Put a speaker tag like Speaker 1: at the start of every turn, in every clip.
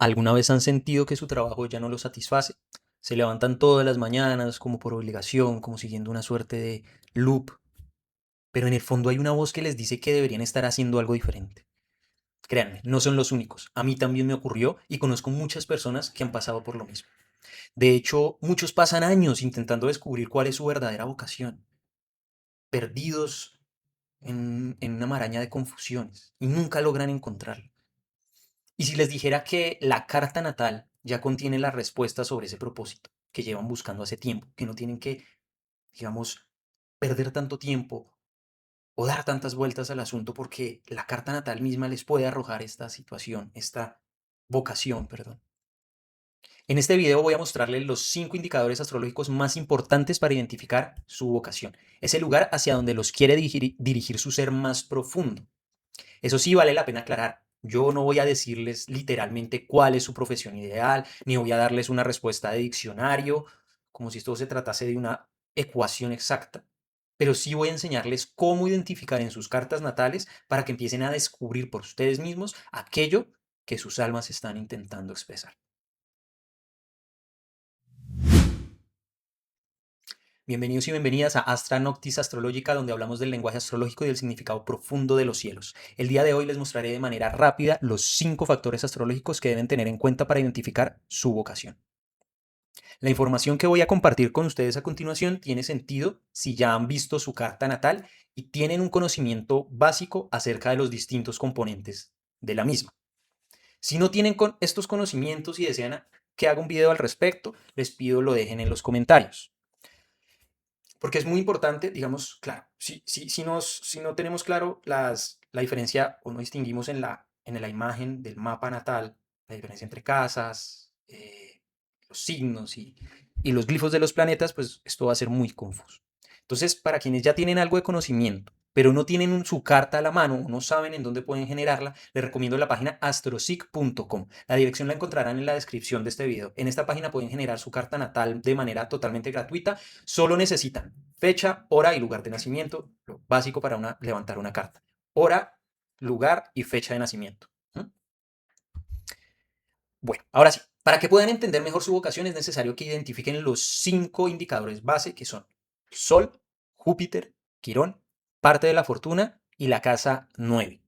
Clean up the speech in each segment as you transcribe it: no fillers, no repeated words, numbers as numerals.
Speaker 1: ¿Alguna vez han sentido que su trabajo ya no los satisface? Se levantan todas las mañanas como por obligación, como siguiendo una suerte de loop, pero en el fondo hay una voz que les dice que deberían estar haciendo algo diferente. Créanme, no son los únicos. A mí también me ocurrió y conozco muchas personas que han pasado por lo mismo. De hecho, muchos pasan años intentando descubrir cuál es su verdadera vocación, perdidos en una maraña de confusiones y nunca logran encontrarla. Y si les dijera que la carta natal ya contiene la respuesta sobre ese propósito que llevan buscando hace tiempo, que no tienen que, digamos, perder tanto tiempo o dar tantas vueltas al asunto porque la carta natal misma les puede arrojar esta situación, esta vocación, perdón. En este video voy a mostrarles los 5 indicadores astrológicos más importantes para identificar su vocación. Es el lugar hacia donde los quiere dirigir su ser más profundo. Eso sí, vale la pena aclarar. Yo no voy a decirles literalmente cuál es su profesión ideal, ni voy a darles una respuesta de diccionario, como si esto se tratase de una ecuación exacta. Pero sí voy a enseñarles cómo identificar en sus cartas natales para que empiecen a descubrir por ustedes mismos aquello que sus almas están intentando expresar. Bienvenidos y bienvenidas a Astra Noctis Astrológica, donde hablamos del lenguaje astrológico y del significado profundo de los cielos. El día de hoy les mostraré de manera rápida los 5 factores astrológicos que deben tener en cuenta para identificar su vocación. La información que voy a compartir con ustedes a continuación tiene sentido si ya han visto su carta natal y tienen un conocimiento básico acerca de los distintos componentes de la misma. Si no tienen estos conocimientos y desean que haga un video al respecto, les pido lo dejen en los comentarios. Porque es muy importante, digamos, claro, si no tenemos claro la diferencia o no distinguimos en la imagen del mapa natal, la diferencia entre casas, los signos y los glifos de los planetas, pues esto va a ser muy confuso. Entonces, para quienes ya tienen algo de conocimiento, pero no tienen su carta a la mano, no saben en dónde pueden generarla, les recomiendo la página astrosic.com. La dirección la encontrarán en la descripción de este video. En esta página pueden generar su carta natal de manera totalmente gratuita. Solo necesitan fecha, hora y lugar de nacimiento, lo básico para levantar una carta. Hora, lugar y fecha de nacimiento. ¿Mm? Bueno, ahora sí, para que puedan entender mejor su vocación es necesario que identifiquen los 5 indicadores base que son Sol, Júpiter, Quirón, parte de la fortuna y la casa 9.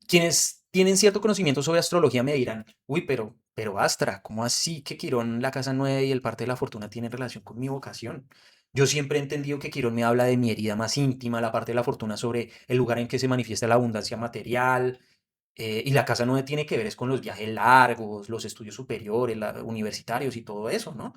Speaker 1: Quienes tienen cierto conocimiento sobre astrología me dirán, uy, pero Astra, ¿cómo así que Quirón, la casa 9 y el parte de la fortuna tienen relación con mi vocación? Yo siempre he entendido que Quirón me habla de mi herida más íntima, la parte de la fortuna sobre el lugar en que se manifiesta la abundancia material, y la casa 9 tiene que ver es con los viajes largos, los estudios superiores, universitarios y todo eso, ¿no?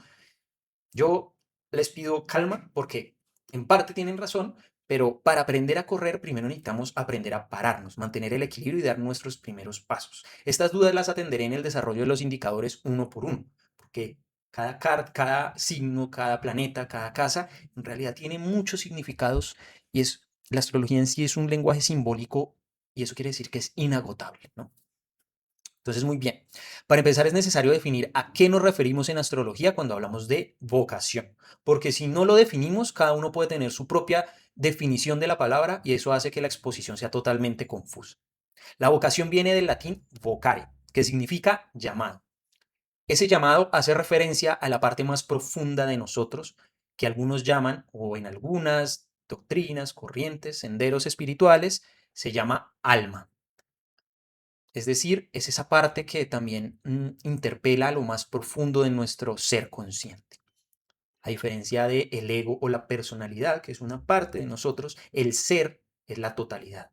Speaker 1: Yo les pido calma porque en parte tienen razón, pero para aprender a correr primero necesitamos aprender a pararnos, mantener el equilibrio y dar nuestros primeros pasos. Estas dudas las atenderé en el desarrollo de los indicadores uno por uno, porque cada signo, cada planeta, cada casa, en realidad tiene muchos significados y la astrología en sí es un lenguaje simbólico y eso quiere decir que es inagotable, ¿no? Entonces, muy bien. Para empezar, es necesario definir a qué nos referimos en astrología cuando hablamos de vocación, porque si no lo definimos, cada uno puede tener su propia definición de la palabra y eso hace que la exposición sea totalmente confusa. La vocación viene del latín vocare, que significa llamado. Ese llamado hace referencia a la parte más profunda de nosotros, que algunos llaman, o en algunas doctrinas, corrientes, senderos espirituales, se llama alma. Es decir, es esa parte que también interpela a lo más profundo de nuestro ser consciente. A diferencia de el ego o la personalidad, que es una parte de nosotros, el ser es la totalidad.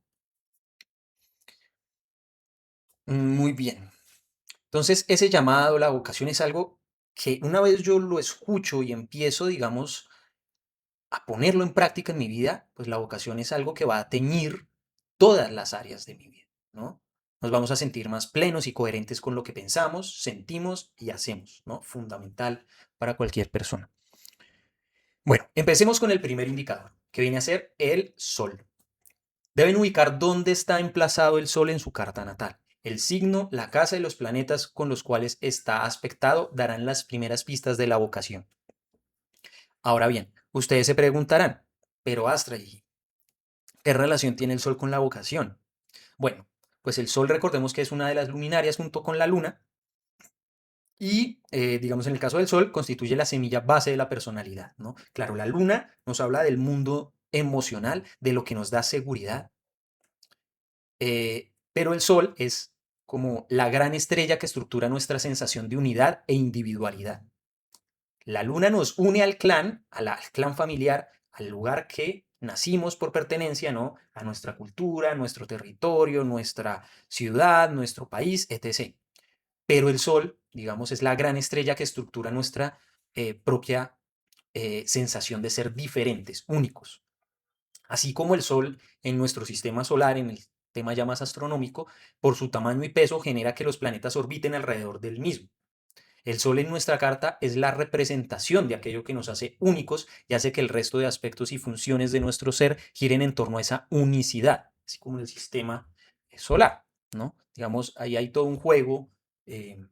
Speaker 1: Muy bien. Entonces, ese llamado, la vocación es algo que una vez yo lo escucho y empiezo, digamos, a ponerlo en práctica en mi vida, pues la vocación es algo que va a teñir todas las áreas de mi vida, ¿no? Nos vamos a sentir más plenos y coherentes con lo que pensamos, sentimos y hacemos, ¿no? Fundamental para cualquier persona. Bueno, empecemos con el primer indicador, que viene a ser el Sol. Deben ubicar dónde está emplazado el Sol en su carta natal. El signo, la casa y los planetas con los cuales está aspectado darán las primeras pistas de la vocación. Ahora bien, ustedes se preguntarán, pero Astra, ¿y qué relación tiene el Sol con la vocación? Bueno, pues el Sol recordemos que es una de las luminarias junto con la Luna Y, digamos, en el caso del Sol, constituye la semilla base de la personalidad, ¿no? Claro, la Luna nos habla del mundo emocional, de lo que nos da seguridad, pero el Sol es como la gran estrella que estructura nuestra sensación de unidad e individualidad. La Luna nos une al clan familiar, al lugar que nacimos por pertenencia, ¿no? A nuestra cultura, nuestro territorio, nuestra ciudad, nuestro país, etc. Pero el Sol, digamos, es la gran estrella que estructura nuestra propia sensación de ser diferentes, únicos. Así como el Sol en nuestro sistema solar, en el tema ya más astronómico, por su tamaño y peso genera que los planetas orbiten alrededor del mismo. El Sol en nuestra carta es la representación de aquello que nos hace únicos y hace que el resto de aspectos y funciones de nuestro ser giren en torno a esa unicidad, así como el sistema solar, ¿no? Digamos, ahí hay todo un juego eh,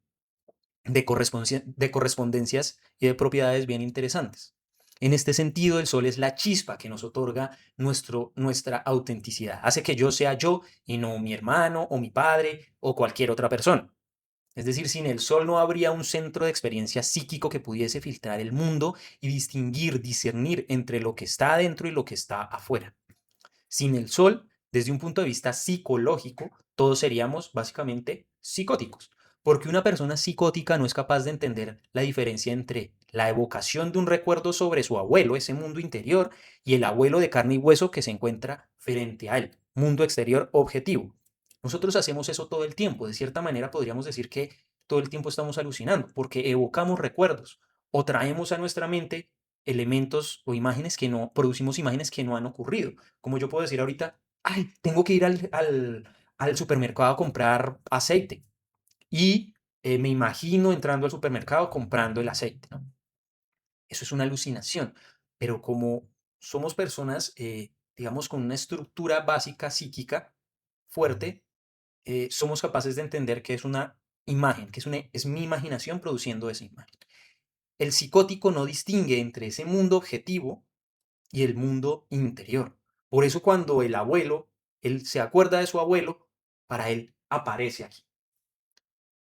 Speaker 1: de correspondencias y de propiedades bien interesantes. En este sentido, el Sol es la chispa que nos otorga nuestra autenticidad. Hace que yo sea yo y no mi hermano o mi padre o cualquier otra persona. Es decir, sin el Sol no habría un centro de experiencia psíquico que pudiese filtrar el mundo y distinguir, discernir entre lo que está adentro y lo que está afuera. Sin el Sol, desde un punto de vista psicológico, todos seríamos básicamente psicóticos, porque una persona psicótica no es capaz de entender la diferencia entre la evocación de un recuerdo sobre su abuelo, ese mundo interior, y el abuelo de carne y hueso que se encuentra frente a él, mundo exterior objetivo. Nosotros hacemos eso todo el tiempo, de cierta manera podríamos decir que todo el tiempo estamos alucinando, porque evocamos recuerdos o traemos a nuestra mente elementos o imágenes que no, producimos imágenes que no han ocurrido. Como yo puedo decir ahorita, ay, tengo que ir al supermercado a comprar aceite. Y me imagino entrando al supermercado comprando el aceite, ¿no? Eso es una alucinación. Pero como somos personas, digamos, con una estructura básica psíquica fuerte, somos capaces de entender que es una imagen, es mi imaginación produciendo esa imagen. El psicótico no distingue entre ese mundo objetivo y el mundo interior. Por eso cuando el abuelo, él se acuerda de su abuelo, para él aparece aquí.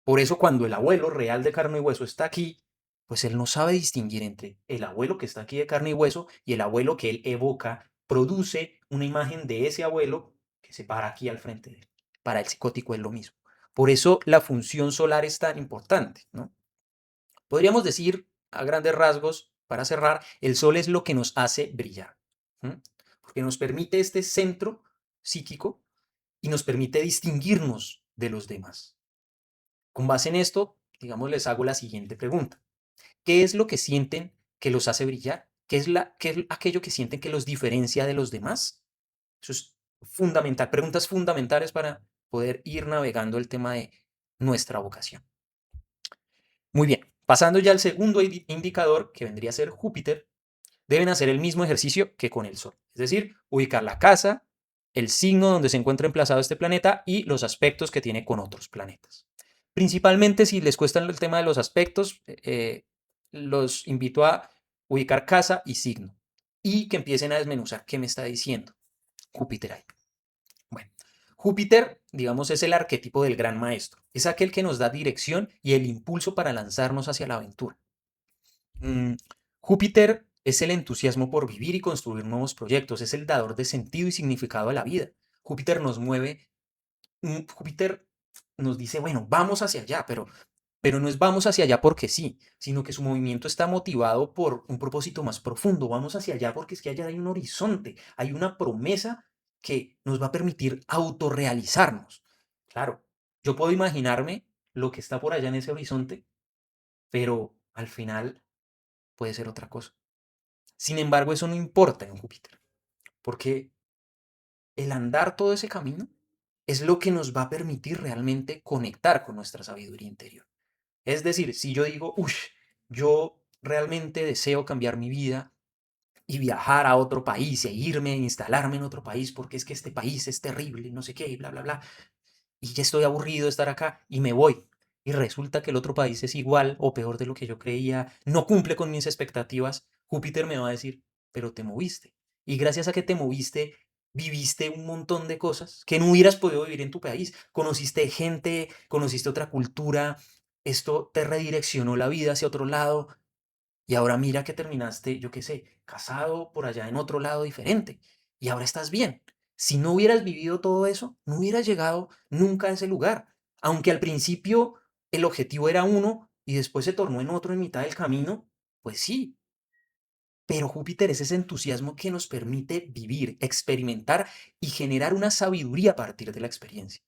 Speaker 1: Por eso cuando el abuelo real de carne y hueso está aquí, pues él no sabe distinguir entre el abuelo que está aquí de carne y hueso y el abuelo que él evoca, produce una imagen de ese abuelo que se para aquí al frente de él. Para el psicótico es lo mismo. Por eso la función solar es tan importante, ¿no? Podríamos decir, a grandes rasgos, para cerrar, el sol es lo que nos hace brillar, ¿m? Porque nos permite este centro psíquico y nos permite distinguirnos de los demás. Con base en esto, digamos, les hago la siguiente pregunta. ¿Qué es lo que sienten que los hace brillar? ¿Qué es aquello que sienten que los diferencia de los demás? Eso es fundamental, preguntas fundamentales para poder ir navegando el tema de nuestra vocación. Muy bien, pasando ya al segundo indicador, que vendría a ser Júpiter, deben hacer el mismo ejercicio que con el Sol. Es decir, ubicar la casa, el signo donde se encuentra emplazado este planeta y los aspectos que tiene con otros planetas. Principalmente si les cuesta el tema de los aspectos, los invito a ubicar casa y signo y que empiecen a desmenuzar qué me está diciendo Júpiter ahí. Bueno, Júpiter, digamos, es el arquetipo del gran maestro. Es aquel que nos da dirección y el impulso para lanzarnos hacia la aventura. Mm, Júpiter es el entusiasmo por vivir y construir nuevos proyectos, es el dador de sentido y significado a la vida. Júpiter nos mueve, Júpiter nos dice, bueno, vamos hacia allá, pero no es vamos hacia allá porque sí, sino que su movimiento está motivado por un propósito más profundo. Vamos hacia allá porque es que allá hay un horizonte, hay una promesa que nos va a permitir autorrealizarnos. Claro, yo puedo imaginarme lo que está por allá en ese horizonte, pero al final puede ser otra cosa. Sin embargo, eso no importa en Júpiter, porque el andar todo ese camino es lo que nos va a permitir realmente conectar con nuestra sabiduría interior. Es decir, si yo digo, uff, yo realmente deseo cambiar mi vida y viajar a otro país e irme a instalarme en otro país porque es que este país es terrible, no sé qué, y bla, bla, bla, y ya estoy aburrido de estar acá y me voy. Y resulta que el otro país es igual o peor de lo que yo creía, no cumple con mis expectativas, Júpiter me va a decir, pero te moviste. Y gracias a que te moviste, viviste un montón de cosas que no hubieras podido vivir en tu país. Conociste gente, conociste otra cultura, esto te redireccionó la vida hacia otro lado y ahora mira que terminaste, yo qué sé, casado por allá en otro lado diferente y ahora estás bien. Si no hubieras vivido todo eso, no hubieras llegado nunca a ese lugar. Aunque al principio el objetivo era uno y después se tornó en otro en mitad del camino, pues sí, pero Júpiter es ese entusiasmo que nos permite vivir, experimentar y generar una sabiduría a partir de la experiencia.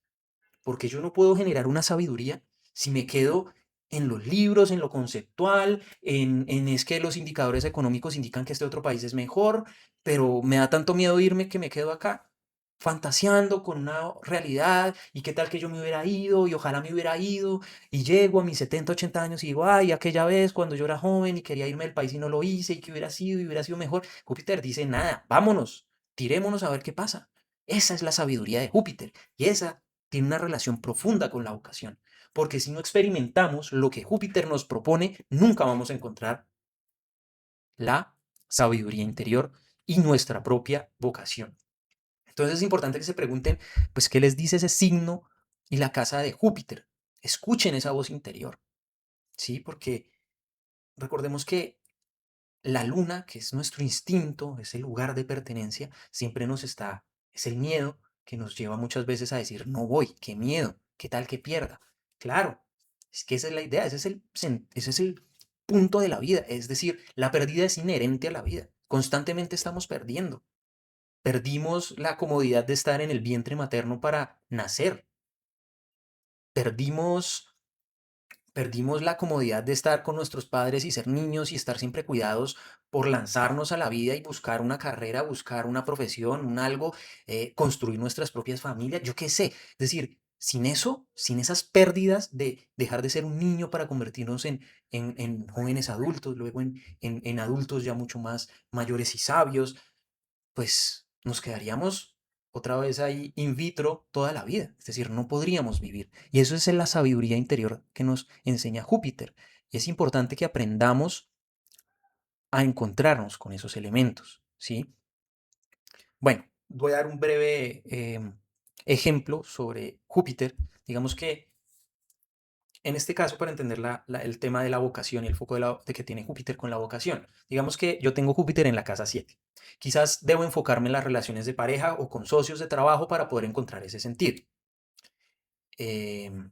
Speaker 1: Porque yo no puedo generar una sabiduría si me quedo en los libros, en lo conceptual, en es que los indicadores económicos indican que este otro país es mejor, pero me da tanto miedo irme que me quedo acá fantaseando con una realidad y qué tal que yo me hubiera ido y ojalá me hubiera ido y llego a mis 70 80 años y digo, ay, aquella vez cuando yo era joven y quería irme del país y no lo hice y que hubiera sido y hubiera sido mejor. Júpiter dice, nada, vámonos, tirémonos a ver qué pasa. Esa es la sabiduría de Júpiter y esa tiene una relación profunda con la vocación, porque si no experimentamos lo que Júpiter nos propone, nunca vamos a encontrar la sabiduría interior y nuestra propia vocación. Entonces es importante que se pregunten, pues, ¿qué les dice ese signo y la casa de Júpiter? Escuchen esa voz interior, ¿sí? Porque recordemos que la luna, que es nuestro instinto, ese lugar de pertenencia, siempre nos está, es el miedo que nos lleva muchas veces a decir, no voy, qué miedo, qué tal que pierda. Claro, es que esa es la idea, ese es el punto de la vida, es decir, la pérdida es inherente a la vida, constantemente estamos perdiendo. Perdimos la comodidad de estar en el vientre materno para nacer, perdimos Perdimos la comodidad de estar con nuestros padres y ser niños y estar siempre cuidados por lanzarnos a la vida y buscar una carrera, buscar una profesión, un algo, construir nuestras propias familias, yo qué sé. Es decir, sin eso, sin esas pérdidas de dejar de ser un niño para convertirnos en jóvenes adultos, luego en adultos ya mucho más mayores y sabios, pues nos quedaríamos otra vez ahí in vitro toda la vida. Es decir, no podríamos vivir. Y eso es la sabiduría interior que nos enseña Júpiter. Y es importante que aprendamos a encontrarnos con esos elementos, ¿sí? Bueno, voy a dar un breve ejemplo sobre Júpiter. Digamos que en este caso, para entender el tema de la vocación y el foco de que tiene Júpiter con la vocación, digamos que yo tengo Júpiter en la casa 7. Quizás debo enfocarme en las relaciones de pareja o con socios de trabajo para poder encontrar ese sentido. Em,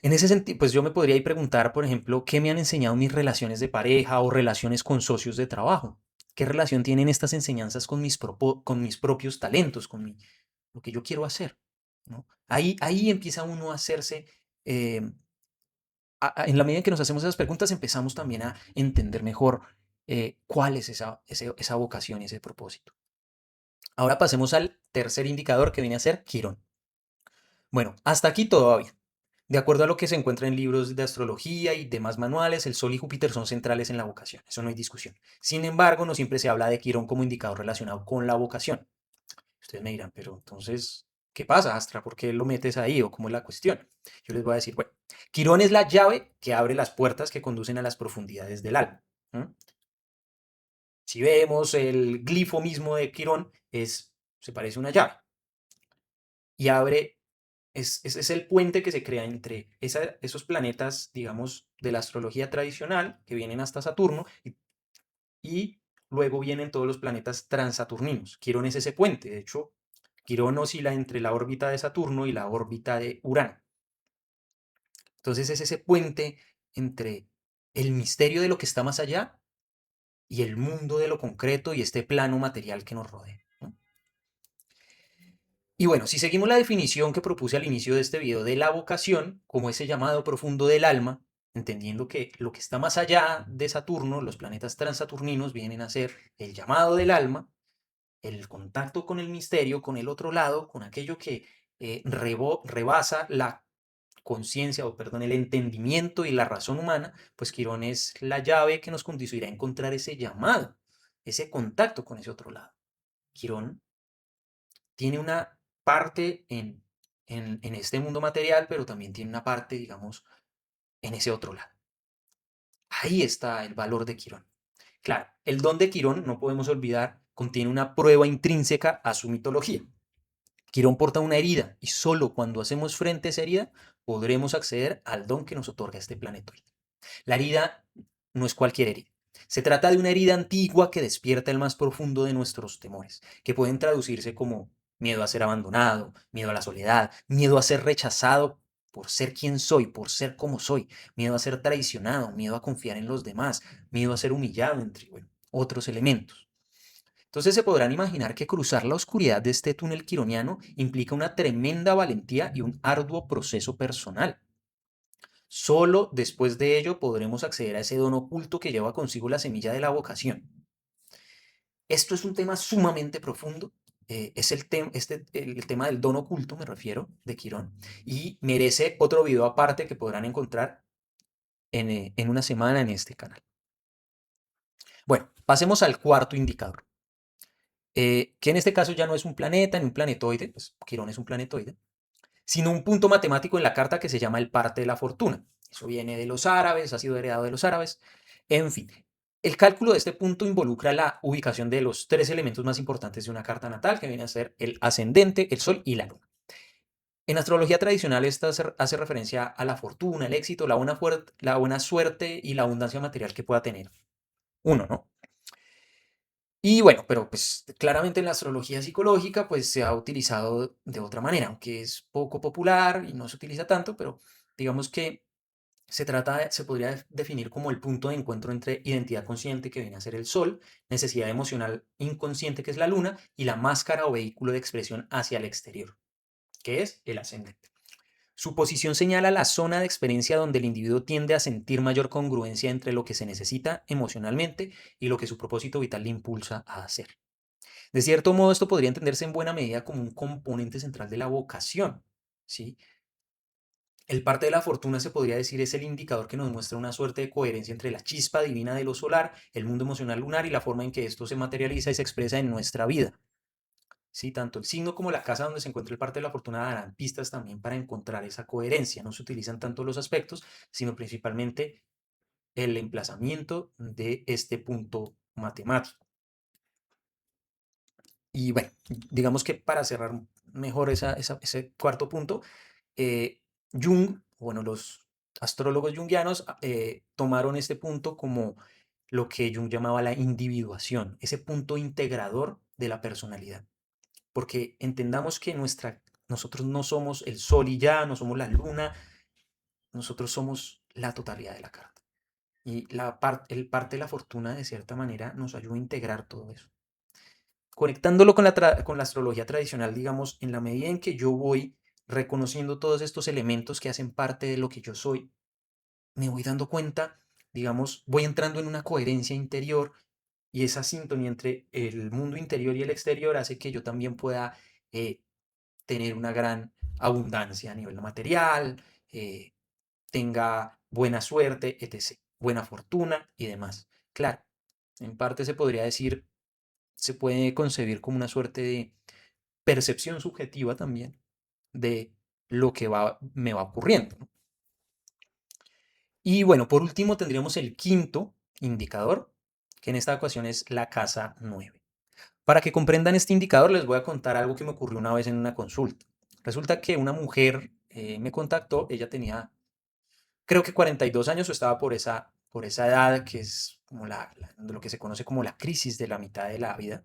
Speaker 1: en ese sentido, pues yo me podría ahí preguntar, por ejemplo, ¿qué me han enseñado mis relaciones de pareja o relaciones con socios de trabajo? ¿Qué relación tienen estas enseñanzas con con mis propios talentos, lo que yo quiero hacer? ¿No? Ahí empieza uno a hacerse em, en la medida en que nos hacemos esas preguntas, empezamos también a entender mejor cuál es esa vocación y ese propósito. Ahora pasemos al tercer indicador que viene a ser Quirón. Bueno, hasta aquí todo va bien. De acuerdo a lo que se encuentra en libros de astrología y demás manuales, el Sol y Júpiter son centrales en la vocación, eso no hay discusión. Sin embargo, no siempre se habla de Quirón como indicador relacionado con la vocación. Ustedes me dirán, pero entonces, ¿qué pasa, Astra? ¿Por qué lo metes ahí o cómo es la cuestión? Yo les voy a decir, bueno, Quirón es la llave que abre las puertas que conducen a las profundidades del alma. ¿M? Si vemos el glifo mismo de Quirón, se parece a una llave y abre, es el puente que se crea entre esos planetas, digamos, de la astrología tradicional que vienen hasta Saturno y luego vienen todos los planetas transaturninos. Quirón es ese puente, de hecho, Quirón oscila entre la órbita de Saturno y la órbita de Urano. Entonces es ese puente entre el misterio de lo que está más allá y el mundo de lo concreto y este plano material que nos rodea, ¿no? Y bueno, si seguimos la definición que propuse al inicio de este video de la vocación, como ese llamado profundo del alma, entendiendo que lo que está más allá de Saturno, los planetas transaturninos, vienen a ser el llamado del alma, el contacto con el misterio, con el otro lado, con aquello que rebasa la conciencia, o perdón, el entendimiento y la razón humana, pues Quirón es la llave que nos conducirá a encontrar ese llamado, ese contacto con ese otro lado. Quirón tiene una parte en este mundo material, pero también tiene una parte, digamos, en ese otro lado. Ahí está el valor de Quirón. Claro, el don de Quirón, no podemos olvidar, contiene una prueba intrínseca a su mitología. Quirón porta una herida y solo cuando hacemos frente a esa herida podremos acceder al don que nos otorga este planetoide. La herida no es cualquier herida. Se trata de una herida antigua que despierta el más profundo de nuestros temores, que pueden traducirse como miedo a ser abandonado, miedo a la soledad, miedo a ser rechazado por ser quien soy, por ser como soy, miedo a ser traicionado, miedo a confiar en los demás, miedo a ser humillado, entre bueno, otros elementos. Entonces se podrán imaginar que cruzar la oscuridad de este túnel quironiano implica una tremenda valentía y un arduo proceso personal. Solo después de ello podremos acceder a ese don oculto que lleva consigo la semilla de la vocación. Esto es un tema sumamente profundo. Es el tema del don oculto, me refiero, de Quirón, y merece otro video aparte que podrán encontrar en una semana en este canal. Bueno, pasemos al cuarto indicador, que en este caso ya no es un planeta ni un planetoide, pues Quirón es un planetoide, sino un punto matemático en la carta que se llama el parte de la fortuna. Eso viene de los árabes, ha sido heredado de los árabes. En fin, el cálculo de este punto involucra la ubicación de los tres elementos más importantes de una carta natal, que viene a ser el ascendente, el sol y la luna. En astrología tradicional, esta hace referencia a la fortuna, el éxito, la buena suerte y la abundancia material que pueda tener uno, ¿no? Y bueno, pero pues claramente en la astrología psicológica pues se ha utilizado de otra manera, aunque es poco popular y no se utiliza tanto, pero digamos que se podría definir como el punto de encuentro entre identidad consciente, que viene a ser el sol, necesidad emocional inconsciente, que es la luna, y la máscara o vehículo de expresión hacia el exterior, que es el ascendente. Su posición señala la zona de experiencia donde el individuo tiende a sentir mayor congruencia entre lo que se necesita emocionalmente y lo que su propósito vital le impulsa a hacer. De cierto modo, esto podría entenderse en buena medida como un componente central de la vocación, ¿sí? El parte de la fortuna se podría decir es el indicador que nos muestra una suerte de coherencia entre la chispa divina de lo solar, el mundo emocional lunar y la forma en que esto se materializa y se expresa en nuestra vida. Sí, tanto el signo como la casa donde se encuentra el parte de la fortuna darán pistas también para encontrar esa coherencia. No se utilizan tanto los aspectos, sino principalmente el emplazamiento de este punto matemático. Y bueno, digamos que para cerrar mejor ese cuarto punto, eh, Jung, bueno, los astrólogos jungianos tomaron este punto como lo que Jung llamaba la individuación, ese punto integrador de la personalidad. Porque entendamos que nosotros no somos el sol y ya, no somos la luna, nosotros somos la totalidad de la carta. Y el parte de la fortuna, de cierta manera, nos ayuda a integrar todo eso. Conectándolo con la astrología tradicional, digamos, en la medida en que yo voy reconociendo todos estos elementos que hacen parte de lo que yo soy, me voy dando cuenta, digamos, voy entrando en una coherencia interior y esa sintonía entre el mundo interior y el exterior hace que yo también pueda eh, tener una gran abundancia a nivel material, eh, tenga buena suerte, etc., buena fortuna y demás. Claro, en parte se podría decir, se puede concebir como una suerte de percepción subjetiva también de lo que me va ocurriendo, ¿no? Y bueno, por último tendríamos el quinto indicador, que en esta ocasión es la casa 9. Para que comprendan este indicador, les voy a contar algo que me ocurrió una vez en una consulta. Resulta que una mujer me contactó, ella tenía, creo que 42 años o estaba por esa edad que es como lo que se conoce como la crisis de la mitad de la vida.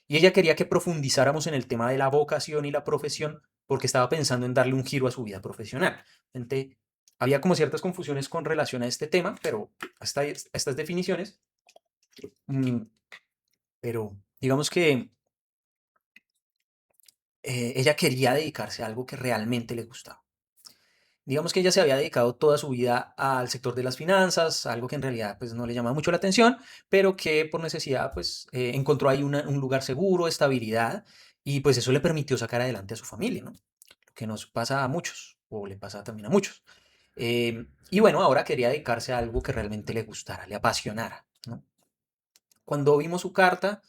Speaker 1: Y ella quería que profundizáramos en el tema de la vocación y la profesión porque estaba pensando en darle un giro a su vida profesional. Gente, había como ciertas confusiones con relación a este tema, pero hasta estas definiciones, mm, pero digamos que ella quería dedicarse a algo que realmente le gustaba. Digamos que ella se había dedicado toda su vida al sector de las finanzas, algo que en realidad pues no le llamaba mucho la atención, pero que por necesidad pues encontró ahí un lugar seguro, estabilidad, y pues eso le permitió sacar adelante a su familia, ¿no? Lo que nos pasa a muchos, o le pasa también a muchos. Y bueno, ahora quería dedicarse a algo que realmente le gustara, le apasionara, ¿no? Cuando vimos su carta,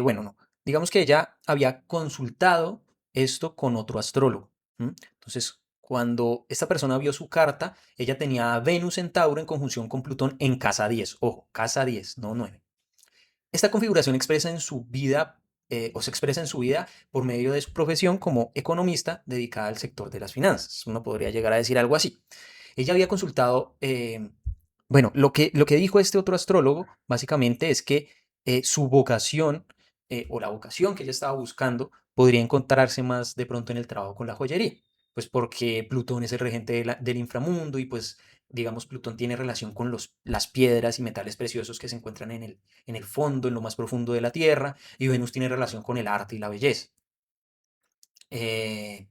Speaker 1: bueno, no, digamos que ella había consultado esto con otro astrólogo. ¿M? Entonces, cuando esta persona vio su carta, ella tenía a Venus en Tauro en conjunción con Plutón en casa 10. Ojo, casa 10, no 9. Esta configuración expresa en su vida o se expresa en su vida por medio de su profesión como economista dedicada al sector de las finanzas. Uno podría llegar a decir algo así. Ella había consultado, bueno, lo que dijo este otro astrólogo básicamente es que su vocación o la vocación que ella estaba buscando podría encontrarse más de pronto en el trabajo con la joyería, pues porque Plutón es el regente del inframundo y pues digamos Plutón tiene relación con las piedras y metales preciosos que se encuentran en el fondo, en lo más profundo de la Tierra, y Venus tiene relación con el arte y la belleza. Eh,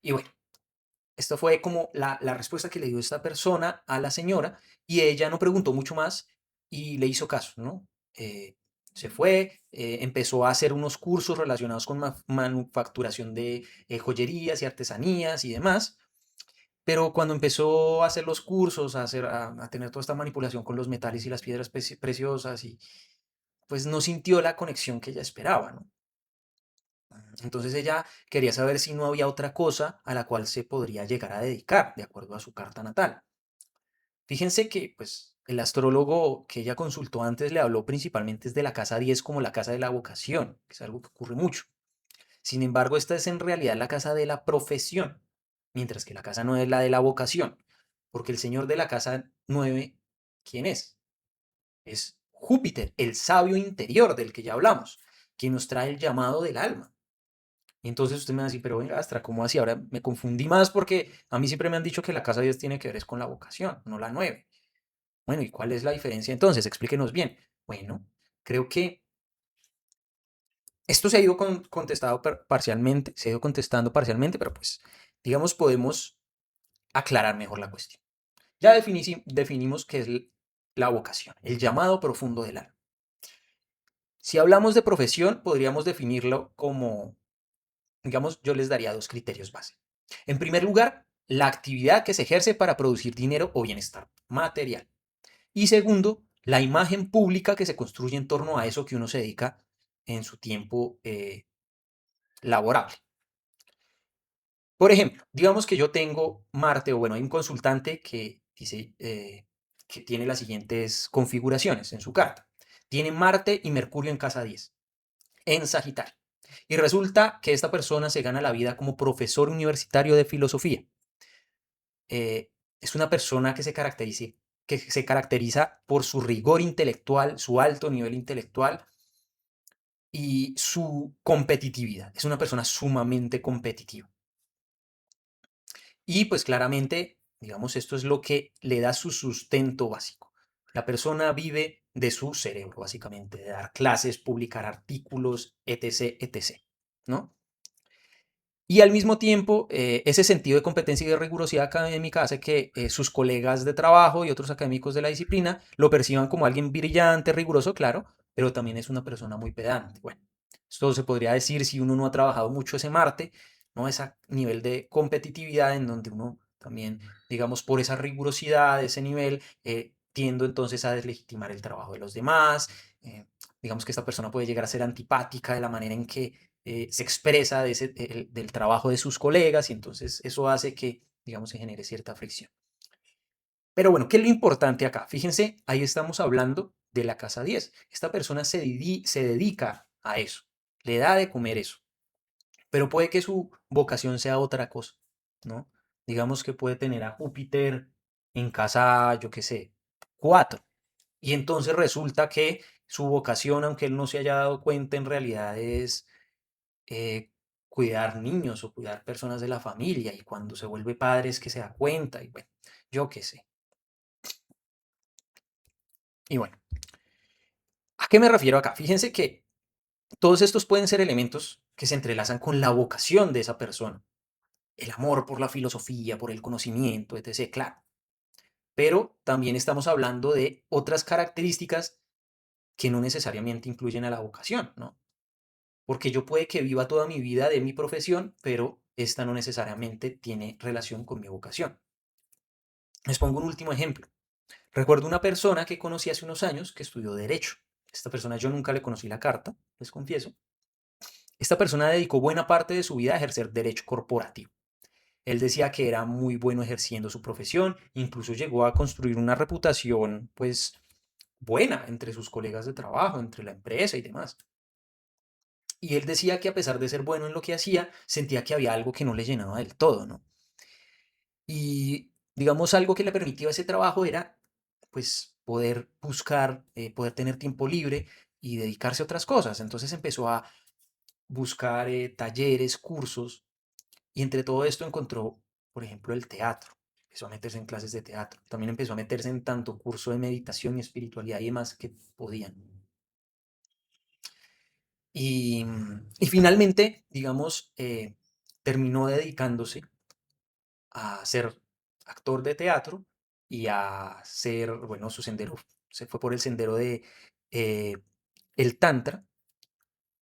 Speaker 1: y bueno, esto fue como la respuesta que le dio esta persona a la señora y ella no preguntó mucho más y le hizo caso, ¿no? Eh, Se fue, empezó a hacer unos cursos relacionados con manufacturación de joyerías y artesanías y demás, pero cuando empezó a hacer los cursos, a tener toda esta manipulación con los metales y las piedras preciosas, y pues no sintió la conexión que ella esperaba, ¿no? Entonces ella quería saber si no había otra cosa a la cual se podría llegar a dedicar, de acuerdo a su carta natal. Fíjense que, pues, el astrólogo que ella consultó antes le habló principalmente de la casa 10 como la casa de la vocación, que es algo que ocurre mucho. Sin embargo, esta es en realidad la casa de la profesión, mientras que la casa 9 es la de la vocación, porque el señor de la casa 9, ¿quién es? Es Júpiter, el sabio interior del que ya hablamos, quien nos trae el llamado del alma. Y entonces usted me va a decir, pero venga, Astra, ¿cómo así? Ahora me confundí más porque a mí siempre me han dicho que la casa 10 tiene que ver es con la vocación, no la 9. Bueno, ¿y cuál es la diferencia entonces? Explíquenos bien. Bueno, creo que esto se ha ido contestado parcialmente, se ha ido contestando parcialmente, pero pues, digamos, podemos aclarar mejor la cuestión. Ya definimos qué es la vocación, el llamado profundo del alma. Si hablamos de profesión, podríamos definirlo como, digamos, yo les daría dos criterios base. En primer lugar, la actividad que se ejerce para producir dinero o bienestar material. Y segundo, la imagen pública que se construye en torno a eso que uno se dedica en su tiempo laborable. Por ejemplo, digamos que yo tengo Marte, o bueno, hay un consultante que dice que tiene las siguientes configuraciones en su carta. Tiene Marte y Mercurio en casa 10, en Sagitario. Y resulta que esta persona se gana la vida como profesor universitario de filosofía. Es una persona que se caracteriza por su rigor intelectual, su alto nivel intelectual y su competitividad. Es una persona sumamente competitiva. Y pues claramente, digamos, esto es lo que le da su sustento básico. La persona vive de su cerebro, básicamente, de dar clases, publicar artículos, etc., etc., ¿no? Y al mismo tiempo, ese sentido de competencia y de rigurosidad académica hace que sus colegas de trabajo y otros académicos de la disciplina lo perciban como alguien brillante, riguroso, claro, pero también es una persona muy pedante. Bueno, esto se podría decir si uno no ha trabajado mucho ese Marte, ¿no? Ese nivel de competitividad en donde uno también, digamos, por esa rigurosidad, ese nivel, tiendo entonces a deslegitimar el trabajo de los demás. Digamos que esta persona puede llegar a ser antipática de la manera en que se expresa del trabajo de sus colegas y entonces eso hace que, digamos, se genere cierta fricción. Pero bueno, ¿qué es lo importante acá? Fíjense, ahí estamos hablando de la casa 10. Esta persona se dedica a eso, le da de comer eso, pero puede que su vocación sea otra cosa, ¿no? Digamos que puede tener a Júpiter en casa, yo qué sé, 4. Y entonces resulta que su vocación, aunque él no se haya dado cuenta, en realidad es eh, cuidar niños o cuidar personas de la familia y cuando se vuelve padre es que se da cuenta y bueno, yo qué sé. Y bueno, ¿a qué me refiero acá? Fíjense que todos estos pueden ser elementos que se entrelazan con la vocación de esa persona, el amor por la filosofía, por el conocimiento, etc., claro. Pero también estamos hablando de otras características que no necesariamente incluyen a la vocación, ¿no? Porque yo puede que viva toda mi vida de mi profesión, pero esta no necesariamente tiene relación con mi vocación. Les pongo un último ejemplo. Recuerdo una persona que conocí hace unos años que estudió Derecho. Esta persona yo nunca le conocí la carta, les confieso. Esta persona dedicó buena parte de su vida a ejercer derecho corporativo. Él decía que era muy bueno ejerciendo su profesión, incluso llegó a construir una reputación, pues, buena entre sus colegas de trabajo, entre la empresa y demás. Y él decía que a pesar de ser bueno en lo que hacía, sentía que había algo que no le llenaba del todo, ¿no? Y digamos, algo que le permitía ese trabajo era, pues, poder buscar, poder tener tiempo libre y dedicarse a otras cosas. Entonces empezó a buscar talleres, cursos, y entre todo esto encontró, por ejemplo, el teatro. Empezó a meterse en clases de teatro. También empezó a meterse en tanto curso de meditación y espiritualidad y demás que podían. Y finalmente, digamos, terminó dedicándose a ser actor de teatro y a ser, bueno, su sendero, se fue por el sendero de eh, el Tantra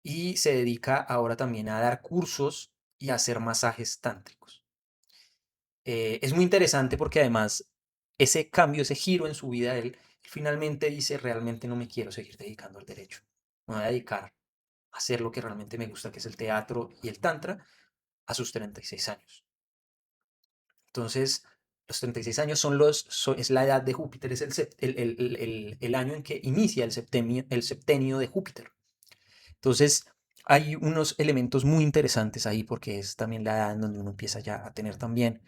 Speaker 1: y se dedica ahora también a dar cursos y a hacer masajes tántricos. Es muy interesante porque además ese cambio, ese giro en su vida, él finalmente dice, realmente no me quiero seguir dedicando al derecho, me voy a dedicar a hacer lo que realmente me gusta, que es el teatro y el tantra, a sus 36 años. Entonces, los 36 años es la edad de Júpiter, es el año en que inicia el septenio de Júpiter. Entonces, hay unos elementos muy interesantes ahí porque es también la edad en donde uno empieza ya a tener también,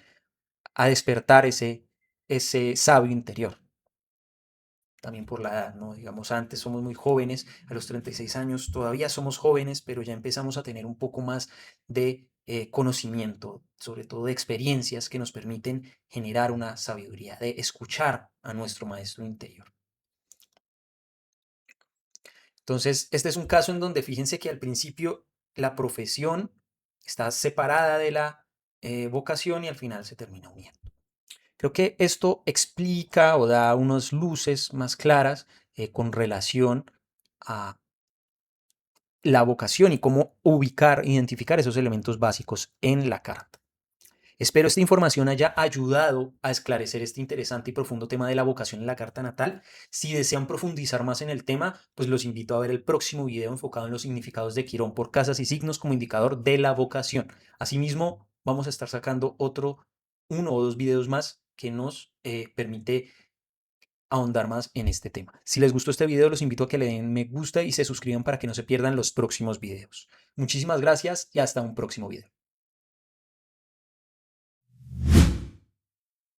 Speaker 1: a despertar ese sabio interior, también por la edad, ¿no? Digamos, antes somos muy jóvenes, a los 36 años todavía somos jóvenes, pero ya empezamos a tener un poco más de conocimiento, sobre todo de experiencias que nos permiten generar una sabiduría, de escuchar a nuestro maestro interior. Entonces, este es un caso en donde fíjense que al principio la profesión está separada de la vocación y al final se termina uniendo. Creo que esto explica o da unas luces más claras con relación a la vocación y cómo ubicar, identificar esos elementos básicos en la carta. Espero esta información haya ayudado a esclarecer este interesante y profundo tema de la vocación en la carta natal. Si desean profundizar más en el tema, pues los invito a ver el próximo video enfocado en los significados de Quirón por casas y signos como indicador de la vocación. Asimismo, vamos a estar sacando uno o dos videos más que nos permite ahondar más en este tema. Si les gustó este video, los invito a que le den me gusta y se suscriban para que no se pierdan los próximos videos. Muchísimas gracias y hasta un próximo video.